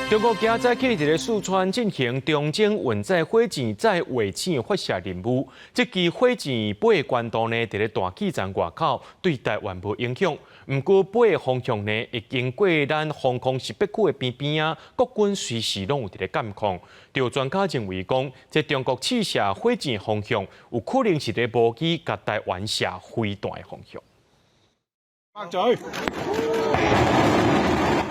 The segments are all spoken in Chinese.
中国今早起伫四川进行中征运载火箭载卫星发射任务，这支火箭飞的高度呢，伫咧大气层外口，对台湾无影响。不过飞的方向呢，会经过咱防空识别区的边边啊，国军随时拢有伫咧监控。有专家认为讲，这中国试射火箭方向，有可能是咧无机甲台湾射飞弹的方向。擘嘴。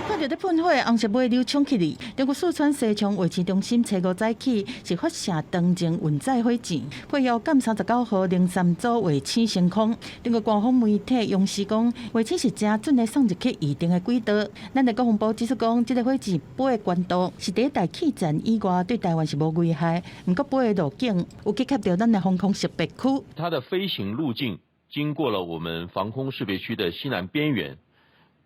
看到在喷火，红色尾流冲起嚟。中国四川西昌卫星中心初5早起是发射长征运载火箭，配合减39号03组卫星升空。中国官方媒体用时讲，卫星是正准的送入去预定的轨道。咱的国防部指出讲，这个火箭飞的高度是伫大气层以外，对台湾是无危害。不过飞的路径有去卡到咱的防空识别区。它的飞行路径经过了我们防空识别区的西南边缘。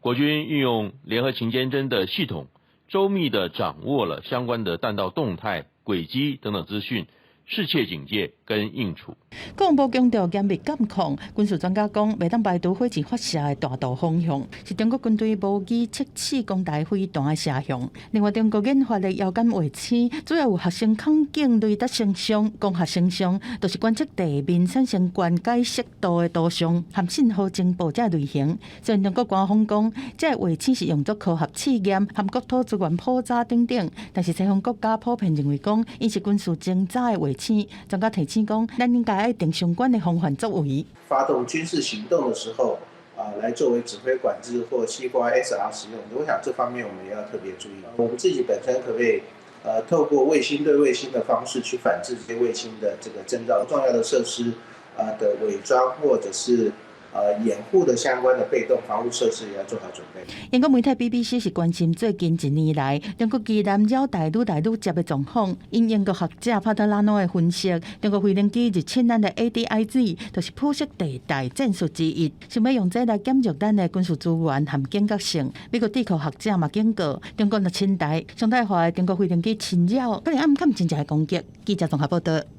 国军运用联合勤监侦的系统，周密地掌握了相关的弹道动态、轨迹等等资讯，适切警戒跟应处。国防部强调严密监控，军事专家讲，袂当排除火箭发射的大道方向是中国军队无机测试攻台飞弹的射向。另外，中国研发的遥感卫星主要有学生空镜雷达成像、光学成像，都是观测地面产生悬解析度的图像和信号情报这类型。虽然中国官方讲，这卫星是用作科学试验和国土资源普查等等，但是西方国家普遍认为讲，伊是军事精查的卫星。专家提醒讲，咱应该爱定相关的防范作为。发动军事行动的时候，来作为指挥管制或西瓜 SR 使用，我想这方面我们也要特别注意。我们自己本身可不可以透过卫星对卫星的方式去反制这些卫星的这个征兆重要的设施的伪装或者是掩护的相关的被动防护设施也要做好准备。英国媒体 BBC 是关心最近1年来中国机南绕台愈来愈接的状况。因英国学者帕特拉诺的分析，中国飞行机入侵咱的 ADIZ， 就是普色地带战术之一，想要用这来减弱咱的军事资源和警觉性。美国地壳学者嘛警告，中国若侵台，常态化的中国飞行机侵扰，可能暗砍真正的攻击。记者综合报道。